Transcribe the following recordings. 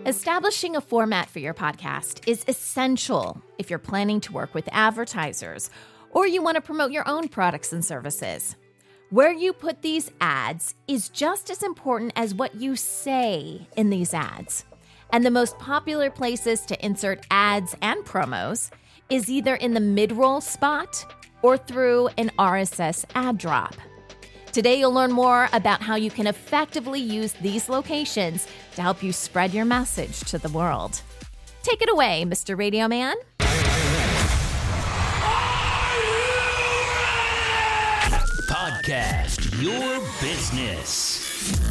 Establishing a format for your podcast is essential if you're planning to work with advertisers or you want to promote your own products and services. Where you put these ads is just as important as what you say in these ads. And the most popular places to insert ads and promos is either in the mid-roll spot or through an RSS ad drop. Today, you'll learn more about how you can effectively use these locations to help you spread your message to the world. Take it away, Mr. Radio Man. Podcast Your Business.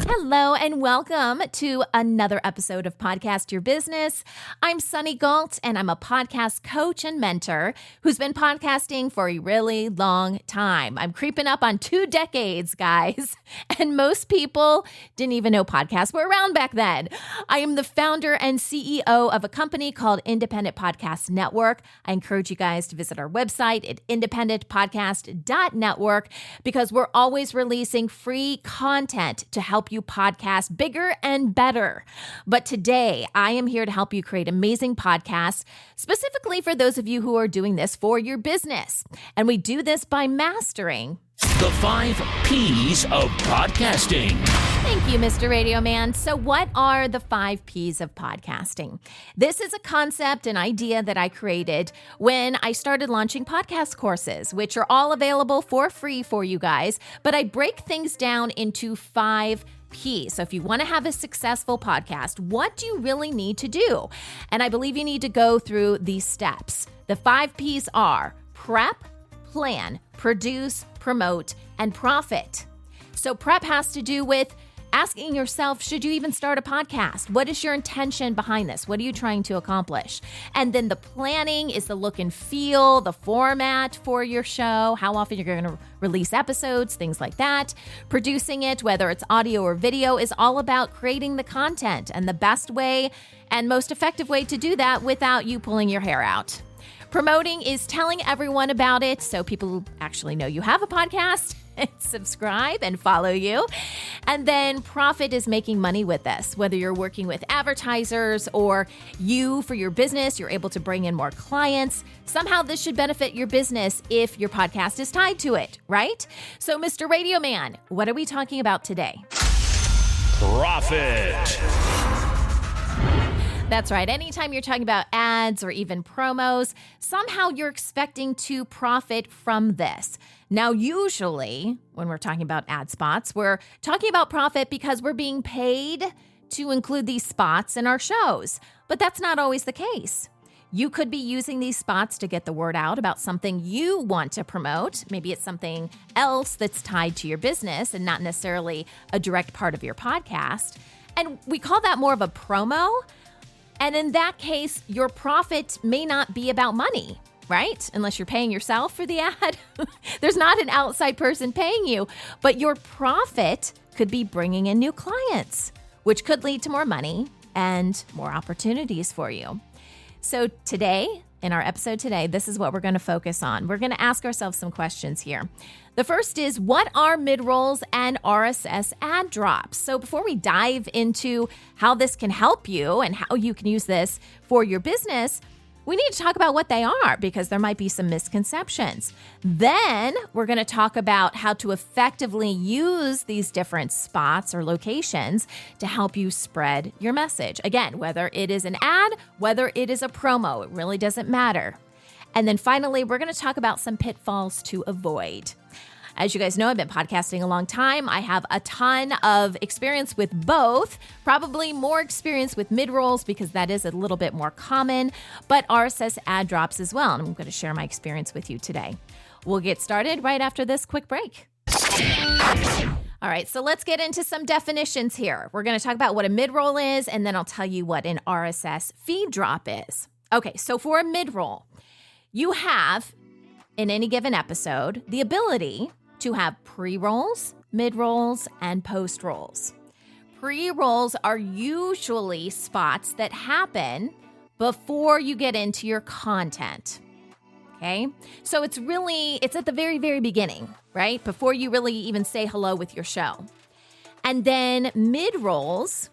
Hello and welcome to another episode of Podcast Your Business. I'm Sunny Galt and I'm a podcast coach and mentor who's been podcasting for a really long time. I'm creeping up on 2 decades, guys, and most people didn't even know podcasts were around back then. I am the founder and CEO of a company called Independent Podcast Network. I encourage you guys to visit our website at independentpodcast.network because we're always releasing free content to help you podcast bigger and better. But today, I am here to help you create amazing podcasts, specifically for those of you who are doing this for your business. And we do this by mastering The 5 P's of podcasting. Thank you, Mr. Radio Man. So what are the 5 P's of podcasting? This is a concept, an idea that I created when I started launching podcast courses, which are all available for free for you guys. But I break things down into 5 P's. So if you want to have a successful podcast, what do you really need to do? And I believe you need to go through these steps. The 5 P's are prep, plan, produce, promote, and profit. So prep has to do with asking yourself, should you even start a podcast? What is your intention behind this? What are you trying to accomplish? And then the planning is the look and feel, the format for your show, how often you're going to release episodes, things like that. Producing it, whether it's audio or video, is all about creating the content and the best way and most effective way to do that without you pulling your hair out. Promoting is telling everyone about it so people actually know you have a podcast and subscribe and follow you. And then profit is making money with this, whether you're working with advertisers or you for your business, you're able to bring in more clients. Somehow this should benefit your business if your podcast is tied to it, right? So Mr. Radio Man, what are we talking about today? Profit. That's right. Anytime you're talking about ads or even promos, somehow you're expecting to profit from this. Now, usually when we're talking about ad spots, we're talking about profit because we're being paid to include these spots in our shows. But that's not always the case. You could be using these spots to get the word out about something you want to promote. Maybe it's something else that's tied to your business and not necessarily a direct part of your podcast. And we call that more of a promo. And in that case, your profit may not be about money, right? Unless you're paying yourself for the ad. There's not an outside person paying you, but your profit could be bringing in new clients, which could lead to more money and more opportunities for you. So today, in our episode today, this is what we're going to focus on. We're going to ask ourselves some questions here. The first is, what are mid-rolls and RSS ad drops? So before we dive into how this can help you and how you can use this for your business, we need to talk about what they are because there might be some misconceptions. Then we're going to talk about how to effectively use these different spots or locations to help you spread your message. Again, whether it is an ad, whether it is a promo, it really doesn't matter. And then finally, we're going to talk about some pitfalls to avoid. As you guys know, I've been podcasting a long time. I have a ton of experience with both, probably more experience with mid-rolls because that is a little bit more common, but RSS ad drops as well. And I'm going to share my experience with you today. We'll get started right after this quick break. All right, so let's get into some definitions here. We're going to talk about what a mid-roll is, and then I'll tell you what an RSS feed drop is. Okay, so for a mid-roll, you have, in any given episode, the ability to have pre-rolls, mid-rolls, and post-rolls. Pre-rolls are usually spots that happen before you get into your content. Okay? So it's at the very, very beginning, right? Before you really even say hello with your show. And then mid-rolls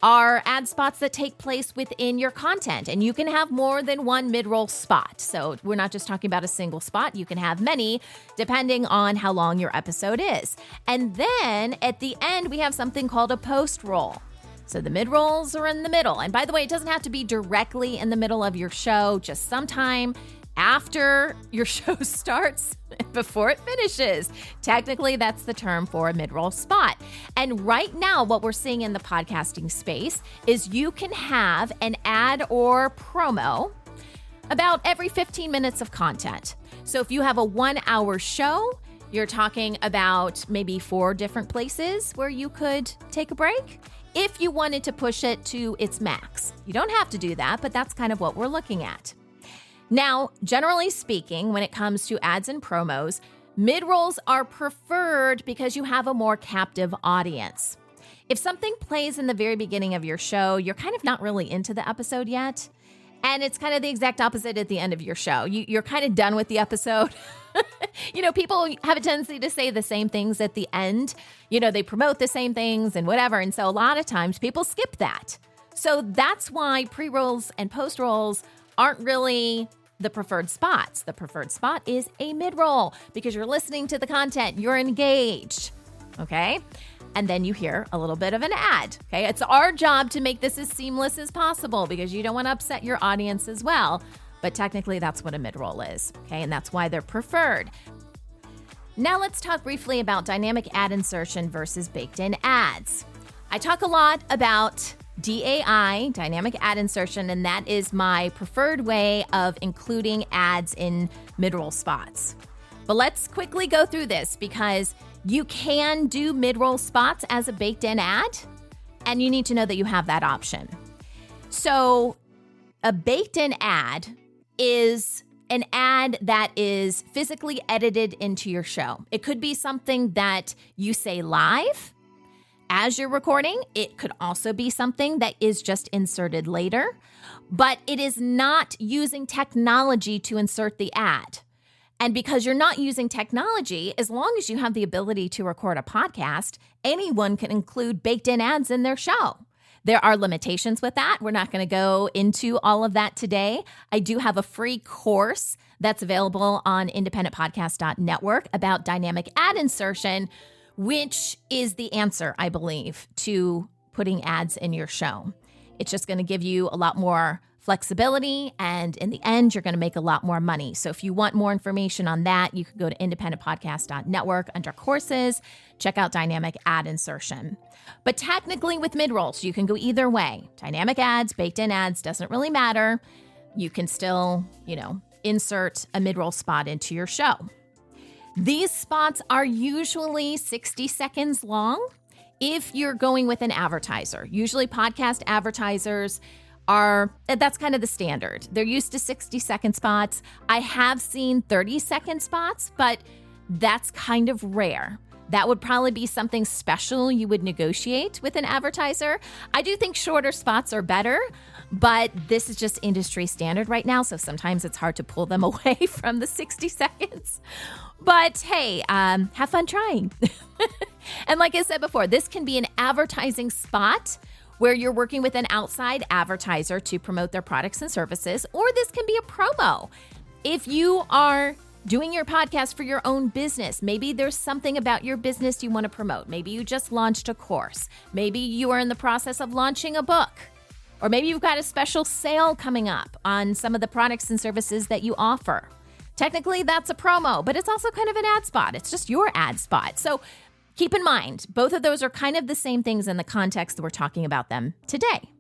are ad spots that take place within your content, and you can have more than one mid-roll spot. So we're not just talking about a single spot. You can have many depending on how long your episode is. And then at the end, we have something called a post-roll. So the mid-rolls are in the middle. And by the way, it doesn't have to be directly in the middle of your show, just sometime after your show starts, before it finishes. Technically, that's the term for a mid-roll spot. And right now, what we're seeing in the podcasting space is you can have an ad or promo about every 15 minutes of content. So if you have a 1-hour show, you're talking about maybe 4 different places where you could take a break if you wanted to push it to its max. You don't have to do that, but that's kind of what we're looking at. Now, generally speaking, when it comes to ads and promos, mid-rolls are preferred because you have a more captive audience. If something plays in the very beginning of your show, you're kind of not really into the episode yet. And it's kind of the exact opposite at the end of your show. You're kind of done with the episode. People have a tendency to say the same things at the end. They promote the same things and whatever. And so a lot of times people skip that. So that's why pre-rolls and post-rolls aren't really the preferred spots. The preferred spot is a mid-roll because you're listening to the content, you're engaged, okay? And then you hear a little bit of an ad, okay? It's our job to make this as seamless as possible because you don't want to upset your audience as well. But technically, that's what a mid-roll is, okay? And that's why they're preferred. Now let's talk briefly about dynamic ad insertion versus baked-in ads. I talk a lot about DAI, dynamic ad insertion, and that is my preferred way of including ads in mid-roll spots. But let's quickly go through this because you can do mid-roll spots as a baked-in ad, and you need to know that you have that option. So a baked-in ad is an ad that is physically edited into your show. It could be something that you say live as you're recording. It could also be something that is just inserted later, but it is not using technology to insert the ad. And because you're not using technology, as long as you have the ability to record a podcast, anyone can include baked-in ads in their show. There are limitations with that. We're not going to go into all of that today. I do have a free course that's available on independentpodcast.network about dynamic ad insertion, which is the answer, I believe, to putting ads in your show. It's just going to give you a lot more flexibility, and in the end, you're going to make a lot more money. So if you want more information on that, you can go to independentpodcast.network under courses, check out dynamic ad insertion. But technically with mid-rolls, you can go either way. Dynamic ads, baked-in ads, doesn't really matter. You can still, insert a mid-roll spot into your show. These spots are usually 60 seconds long if you're going with an advertiser. Usually podcast advertisers that's kind of the standard. They're used to 60-second spots. I have seen 30-second spots, but that's kind of rare. That would probably be something special you would negotiate with an advertiser. I do think shorter spots are better, but this is just industry standard right now, so sometimes it's hard to pull them away from the 60 seconds. But hey, have fun trying. And like I said before, this can be an advertising spot where you're working with an outside advertiser to promote their products and services, or this can be a promo. If you are doing your podcast for your own business, maybe there's something about your business you want to promote. Maybe you just launched a course. Maybe you are in the process of launching a book. Or maybe you've got a special sale coming up on some of the products and services that you offer. Technically, that's a promo, but it's also kind of an ad spot. It's just your ad spot. So keep in mind, both of those are kind of the same things in the context that we're talking about them today.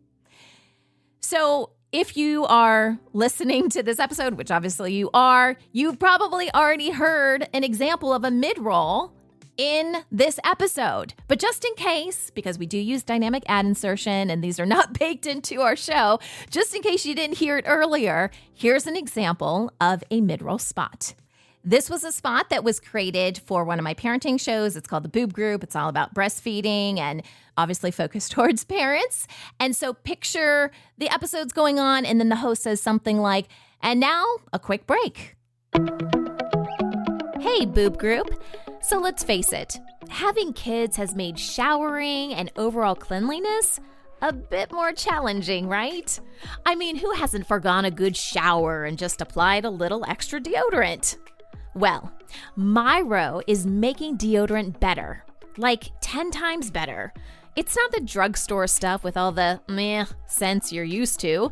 So if you are listening to this episode, which obviously you are, you've probably already heard an example of a mid-roll in this episode. But just in case, because we do use dynamic ad insertion and these are not baked into our show, just in case you didn't hear it earlier, here's an example of a mid-roll spot. This was a spot that was created for one of my parenting shows. It's called The Boob Group. It's all about breastfeeding and obviously focused towards parents. And so picture the episodes going on, and then the host says something like, "And now a quick break." Hey, Boob Group. So let's face it, having kids has made showering and overall cleanliness a bit more challenging, right? I mean, who hasn't forgone a good shower and just applied a little extra deodorant? Well, Myro is making deodorant better, like 10 times better. It's not the drugstore stuff with all the meh scents you're used to.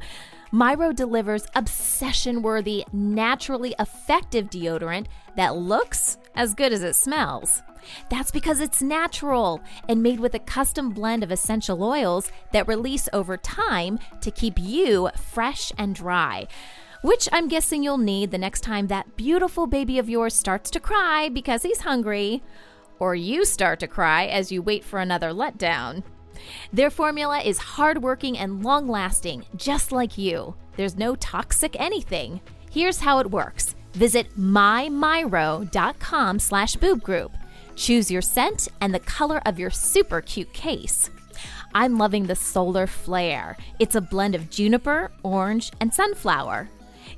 Myro delivers obsession-worthy, naturally effective deodorant that looks as good as it smells. That's because it's natural and made with a custom blend of essential oils that release over time to keep you fresh and dry, which I'm guessing you'll need the next time that beautiful baby of yours starts to cry because he's hungry, or you start to cry as you wait for another letdown. Their formula is hardworking and long-lasting, just like you. There's no toxic anything. Here's how it works. Visit mymyro.com/boobgroup. Choose your scent and the color of your super cute case. I'm loving the Solar Flare. It's a blend of juniper, orange, and sunflower.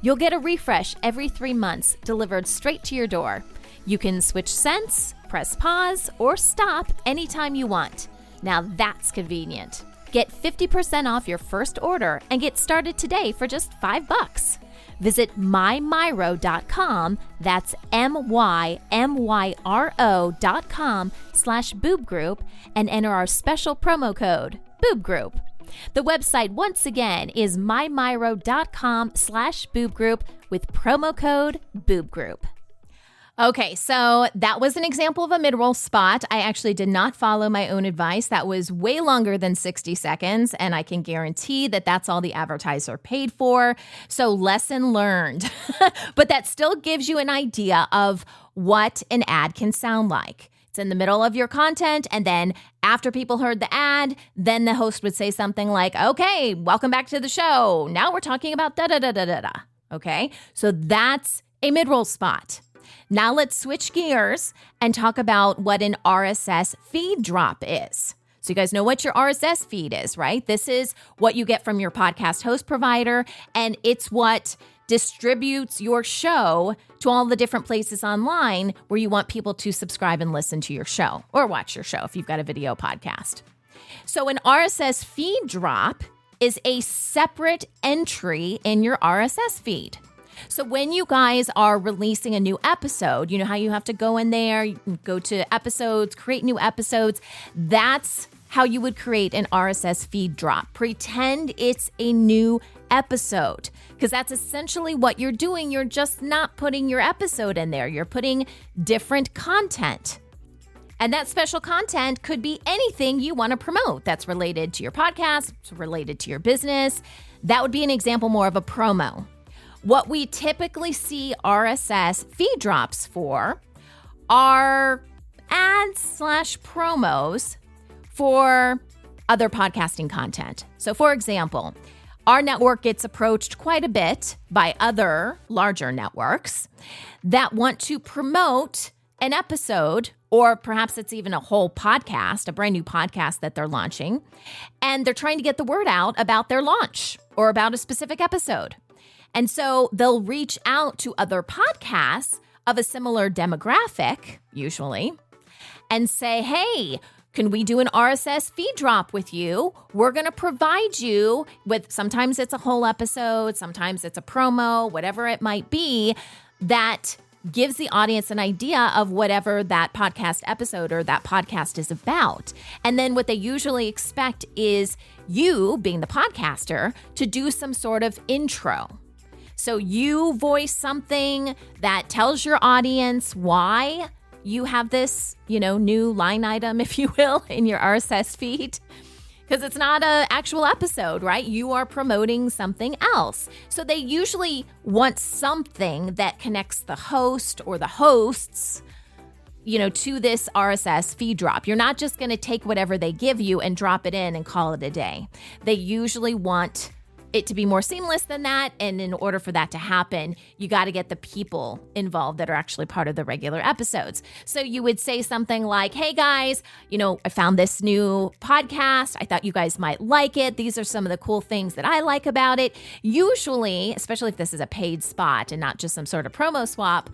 You'll get a refresh every 3 months delivered straight to your door. You can switch scents, press pause, or stop anytime you want. Now that's convenient. Get 50% off your first order and get started today for just $5. Visit mymyro.com, that's mymyro.com/boobgroup, and enter our special promo code, boobgroup. The website, once again, is mymyro.com/boobgroup with promo code boobgroup. Okay, so that was an example of a mid-roll spot. I actually did not follow my own advice. That was way longer than 60 seconds, and I can guarantee that that's all the advertiser paid for. So lesson learned. But that still gives you an idea of what an ad can sound like. It's in the middle of your content, and then after people heard the ad, then the host would say something like, okay, welcome back to the show. Now we're talking about da-da-da-da-da-da. Okay, so that's a mid-roll spot. Now let's switch gears and talk about what an RSS feed drop is. So you guys know what your RSS feed is, right? This is what you get from your podcast host provider, and it's what distributes your show to all the different places online where you want people to subscribe and listen to your show or watch your show if you've got a video podcast. So an RSS feed drop is a separate entry in your RSS feed. So when you guys are releasing a new episode, you know how you have to go in there, you can go to episodes, create new episodes. That's how you would create an RSS feed drop. Pretend it's a new episode, because that's essentially what you're doing. You're just not putting your episode in there. You're putting different content. And that special content could be anything you want to promote that's related to your podcast, related to your business. That would be an example more of a promo. What we typically see RSS feed drops for are ads/promos for other podcasting content. So for example, our network gets approached quite a bit by other larger networks that want to promote an episode, or perhaps it's even a whole podcast, a brand new podcast that they're launching, and they're trying to get the word out about their launch or about a specific episode. And so they'll reach out to other podcasts of a similar demographic, usually, and say, hey, can we do an RSS feed drop with you? We're going to provide you with, sometimes it's a whole episode, sometimes it's a promo, whatever it might be, that gives the audience an idea of whatever that podcast episode or that podcast is about. And then what they usually expect is you, being the podcaster, to do some sort of intro. So you voice something that tells your audience why you have this, new line item, if you will, in your RSS feed. Because it's not an actual episode, right? You are promoting something else. So they usually want something that connects the host or the hosts, to this RSS feed drop. You're not just going to take whatever they give you and drop it in and call it a day. They usually want it to be more seamless than that. And in order for that to happen, you got to get the people involved that are actually part of the regular episodes. So you would say something like, hey guys, I found this new podcast. I thought you guys might like it. These are some of the cool things that I like about it. Usually, especially if this is a paid spot and not just some sort of promo swap,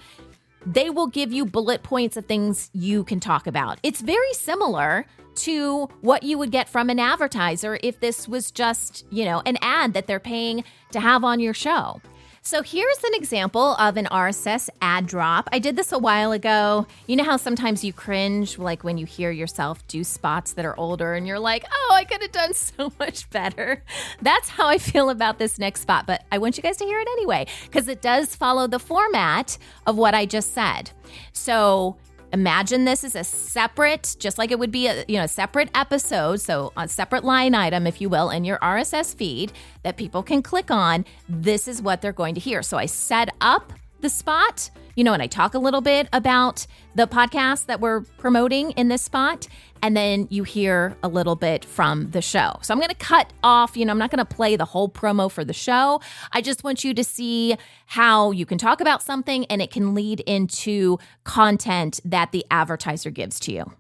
they will give you bullet points of things you can talk about. It's very similar to what you would get from an advertiser if this was just, an ad that they're paying to have on your show. So here's an example of an RSS ad drop. I did this a while ago. You know how sometimes you cringe, like when you hear yourself do spots that are older and you're like, oh, I could have done so much better. That's how I feel about this next spot, but I want you guys to hear it anyway, because it does follow the format of what I just said. So imagine this is a separate, just like it would be a separate episode, so a separate line item, if you will, in your RSS feed that people can click on. This is what they're going to hear. So I set up the spot, and I talk a little bit about the podcast that we're promoting in this spot, and then you hear a little bit from the show. So I'm going to cut off, I'm not going to play the whole promo for the show. I just want you to see how you can talk about something and it can lead into content that the advertiser gives to you.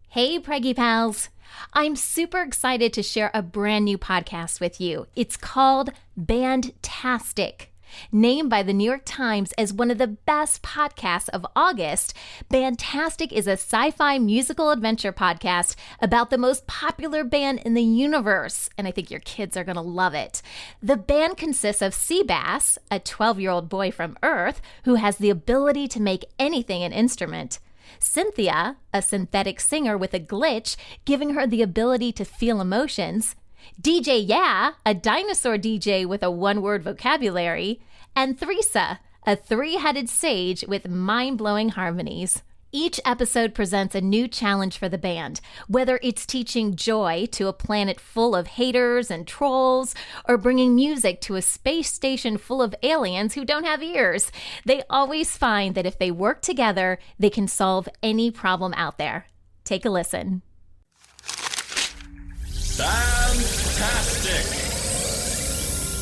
Hey, Preggy Pals. I'm super excited to share a brand new podcast with you. It's called Bandtastic. Named by the New York Times as one of the best podcasts of August, Bandtastic is a sci-fi musical adventure podcast about the most popular band in the universe, and I think your kids are going to love it. The band consists of Seabass, a 12-year-old boy from Earth who has the ability to make anything an instrument, Cynthia, a synthetic singer with a glitch, giving her the ability to feel emotions, DJ Yeah, a dinosaur DJ with a one-word vocabulary, and Theresa, a three-headed sage with mind-blowing harmonies. Each episode presents a new challenge for the band, whether it's teaching joy to a planet full of haters and trolls, or bringing music to a space station full of aliens who don't have ears. They always find that if they work together, they can solve any problem out there. Take a listen. Fantastic!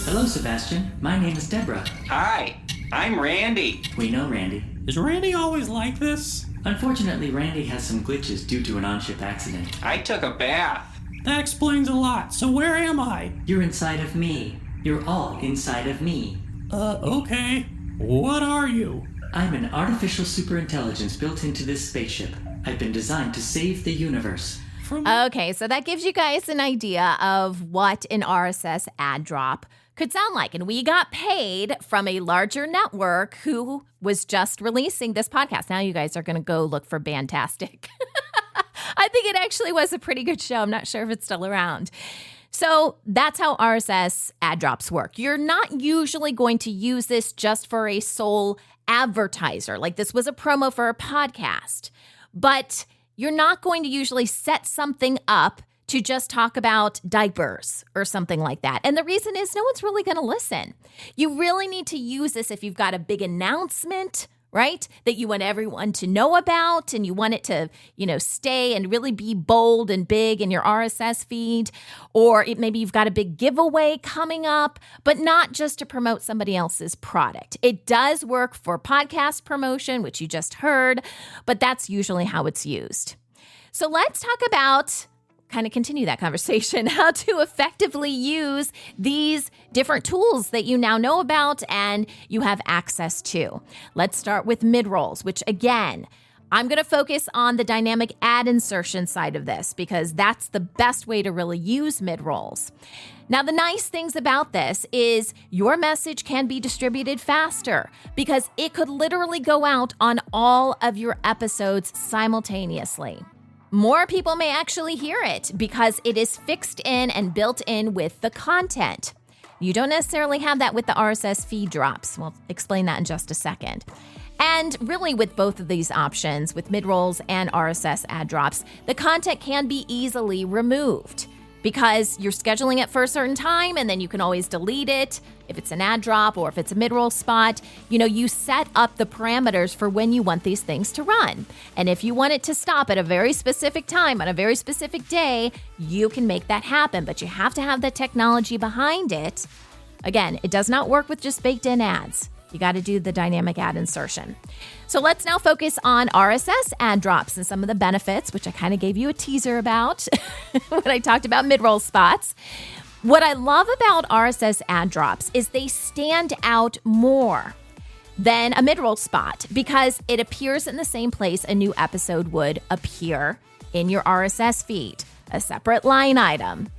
Hello, Sebastian. My name is Deborah. Hi, I'm Randy. We know Randy. Is Randy always like this? Unfortunately, Randy has some glitches due to an on-ship accident. I took a bath. That explains a lot. So where am I? You're inside of me. You're all inside of me. Okay. What are you? I'm an artificial superintelligence built into this spaceship. I've been designed to save the universe. Okay, so that gives you guys an idea of what an RSS ad drop could sound like. And we got paid from a larger network who was just releasing this podcast. Now you guys are going to go look for Bandtastic. I think it actually was a pretty good show. I'm not sure if it's still around. So that's how RSS ad drops work. You're not usually going to use this just for a sole advertiser. Like this was a promo for a podcast. But you're not going to usually set something up to just talk about diapers or something like that. And the reason is no one's really going to listen. You really need to use this if you've got a big announcement, right, that you want everyone to know about and you want it to, stay and really be bold and big in your RSS feed. Or maybe you've got a big giveaway coming up, but not just to promote somebody else's product. It does work for podcast promotion, which you just heard, but that's usually how it's used. So let's talk about, kind of continue that conversation, how to effectively use these different tools that you now know about and you have access to. Let's start with mid-rolls, which again, I'm going to focus on the dynamic ad insertion side of this because that's the best way to really use mid-rolls. Now, the nice things about this is your message can be distributed faster because it could literally go out on all of your episodes simultaneously. More people may actually hear it because it is fixed in and built in with the content. You don't necessarily have that with the RSS feed drops. We'll explain that in just a second. And really with both of these options, with mid-rolls and RSS ad drops, the content can be easily removed because you're scheduling it for a certain time and then you can always delete it if it's an ad drop or if it's a mid-roll spot. You set up the parameters for when you want these things to run. And if you want it to stop at a very specific time on a very specific day, you can make that happen, but you have to have the technology behind it. Again, it does not work with just baked-in ads. You got to do the dynamic ad insertion. So let's now focus on RSS ad drops and some of the benefits, which I kind of gave you a teaser about when I talked about mid-roll spots. What I love about RSS ad drops is they stand out more than a mid-roll spot because it appears in the same place a new episode would appear in your RSS feed, a separate line item.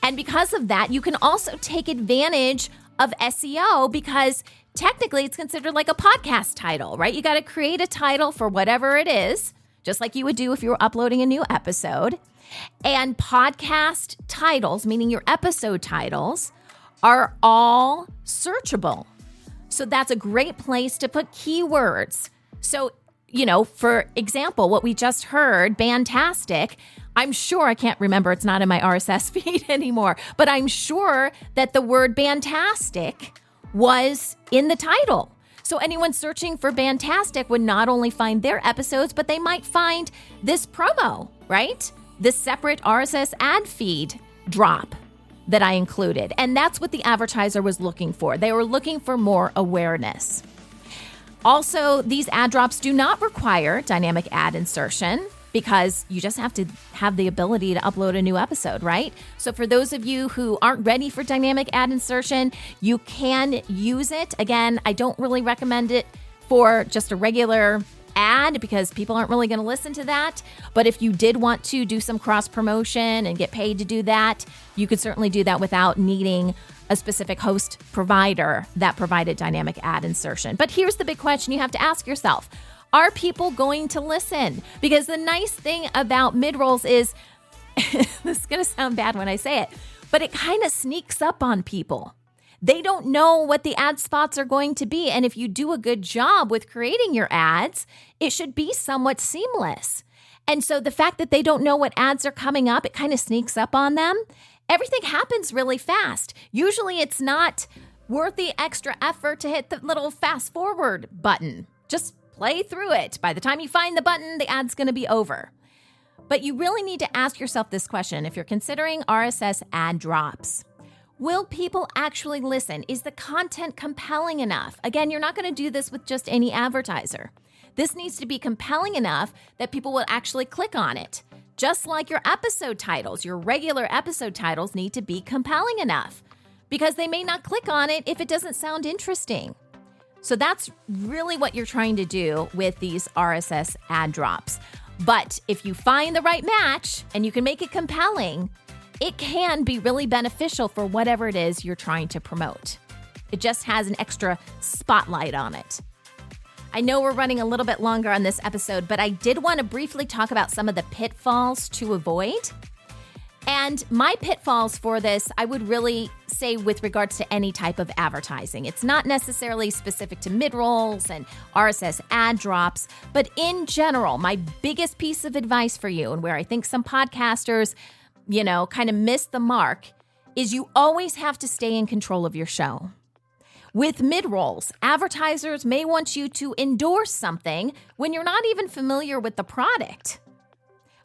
And because of that, you can also take advantage of SEO because technically it's considered like a podcast title, right? You got to create a title for whatever it is, just like you would do if you were uploading a new episode. And podcast titles, meaning your episode titles, are all searchable. So that's a great place to put keywords. So, for example, what we just heard, Bantastic, I'm sure, I can't remember, it's not in my RSS feed anymore, but I'm sure that the word Bantastic was in the title. So anyone searching for Bantastic would not only find their episodes, but they might find this promo, right? The separate RSS ad feed drop that I included. And that's what the advertiser was looking for. They were looking for more awareness. Also, these ad drops do not require dynamic ad insertion because you just have to have the ability to upload a new episode, right? So for those of you who aren't ready for dynamic ad insertion, you can use it. Again, I don't really recommend it for just a regular ad because people aren't really going to listen to that. But if you did want to do some cross promotion and get paid to do that, you could certainly do that without needing a specific host provider that provided dynamic ad insertion. But here's the big question you have to ask yourself. Are people going to listen? Because the nice thing about mid-rolls is, this is going to sound bad when I say it, but it kind of sneaks up on people. They don't know what the ad spots are going to be. And if you do a good job with creating your ads, it should be somewhat seamless. And so the fact that they don't know what ads are coming up, it kind of sneaks up on them. Everything happens really fast. Usually it's not worth the extra effort to hit the little fast forward button. Just play through it. By the time you find the button, the ad's going to be over. But you really need to ask yourself this question if you're considering RSS ad drops. Will people actually listen? Is the content compelling enough? Again, you're not going to do this with just any advertiser. This needs to be compelling enough that people will actually click on it. Just like your episode titles, your regular episode titles need to be compelling enough because they may not click on it if it doesn't sound interesting. So that's really what you're trying to do with these RSS ad drops. But if you find the right match and you can make it compelling, it can be really beneficial for whatever it is you're trying to promote. It just has an extra spotlight on it. I know we're running a little bit longer on this episode, but I did want to briefly talk about some of the pitfalls to avoid. And my pitfalls for this, I would really say with regards to any type of advertising. It's not necessarily specific to mid-rolls and RSS ad drops, but in general, my biggest piece of advice for you and where I think some podcasters, kind of miss the mark is you always have to stay in control of your show. With mid-rolls, advertisers may want you to endorse something when you're not even familiar with the product.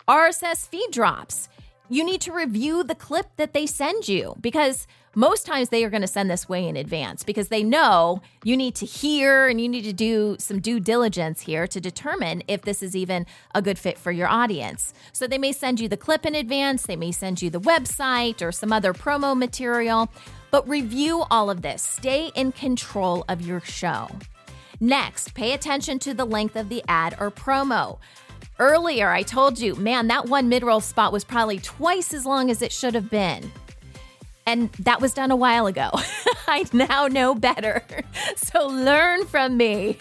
RSS feed drops. You need to review the clip that they send you because most times they are going to send this way in advance because they know you need to hear and you need to do some due diligence here to determine if this is even a good fit for your audience. So they may send you the clip in advance, they may send you the website or some other promo material, but review all of this. Stay in control of your show. Next, pay attention to the length of the ad or promo. Earlier, I told you, man, that one mid-roll spot was probably twice as long as it should have been. And that was done a while ago. I now know better. So learn from me.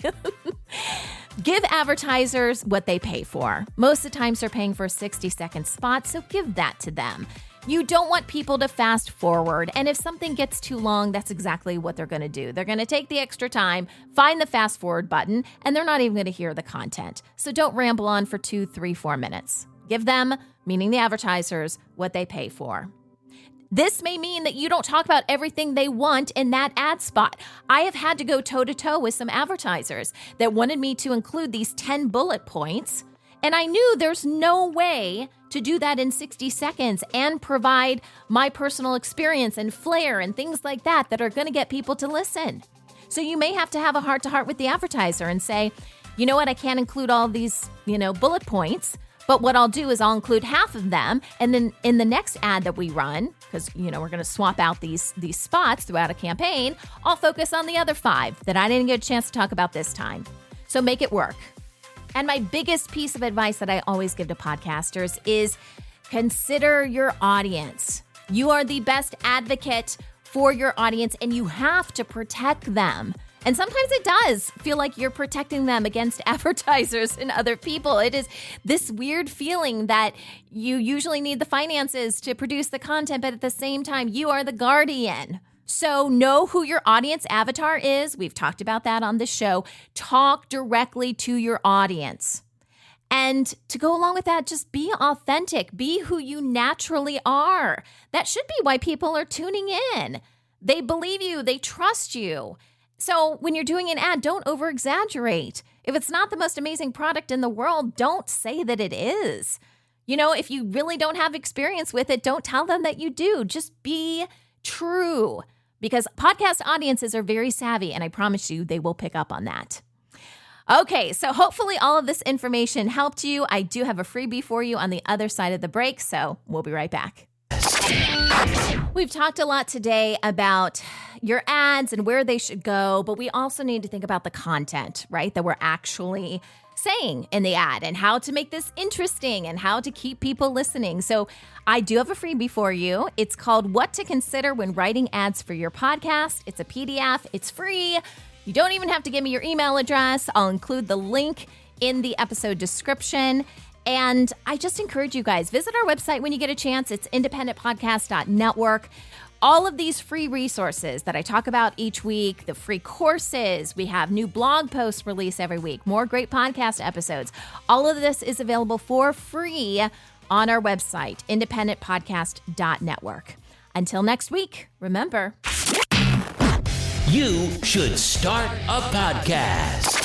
Give advertisers what they pay for. Most of the times they're paying for a 60-second spot, so give that to them. You don't want people to fast forward. And if something gets too long, that's exactly what they're going to do. They're going to take the extra time, find the fast forward button, and they're not even going to hear the content. So don't ramble on for 2, 3, 4 minutes. Give them, meaning the advertisers, what they pay for. This may mean that you don't talk about everything they want in that ad spot. I have had to go toe-to-toe with some advertisers that wanted me to include these 10 bullet points, and I knew there's no way to do that in 60 seconds and provide my personal experience and flair and things like that that are going to get people to listen. So you may have to have a heart-to-heart with the advertiser and say, you know what, I can't include all these, bullet points, but what I'll do is I'll include half of them, and then in the next ad that we run, because, we're going to swap out these spots throughout a campaign, I'll focus on the other 5 that I didn't get a chance to talk about this time. So make it work. And my biggest piece of advice that I always give to podcasters is consider your audience. You are the best advocate for your audience, and you have to protect them. And sometimes it does feel like you're protecting them against advertisers and other people. It is this weird feeling that you usually need the finances to produce the content, but at the same time, you are the guardian. So know who your audience avatar is. We've talked about that on the show. Talk directly to your audience. And to go along with that, just be authentic. Be who you naturally are. That should be why people are tuning in. They believe you. They trust you. So when you're doing an ad, don't over-exaggerate. If it's not the most amazing product in the world, don't say that it is. You know, if you really don't have experience with it, don't tell them that you do. Just be true. Because podcast audiences are very savvy, and I promise you they will pick up on that. Okay, so hopefully all of this information helped you. I do have a freebie for you on the other side of the break, so we'll be right back. We've talked a lot today about your ads and where they should go, but we also need to think about the content, right, that we're actually saying in the ad and how to make this interesting and how to keep people listening. So I do have a freebie for you. It's called What to Consider When Writing Ads for Your Podcast. It's a PDF. It's free. You don't even have to give me your email address. I'll include the link in the episode description. And I just encourage you guys, visit our website when you get a chance. It's independentpodcast.network. All of these free resources that I talk about each week, the free courses, we have new blog posts released every week, more great podcast episodes. All of this is available for free on our website, independentpodcast.network. Until next week, remember, You should start a podcast.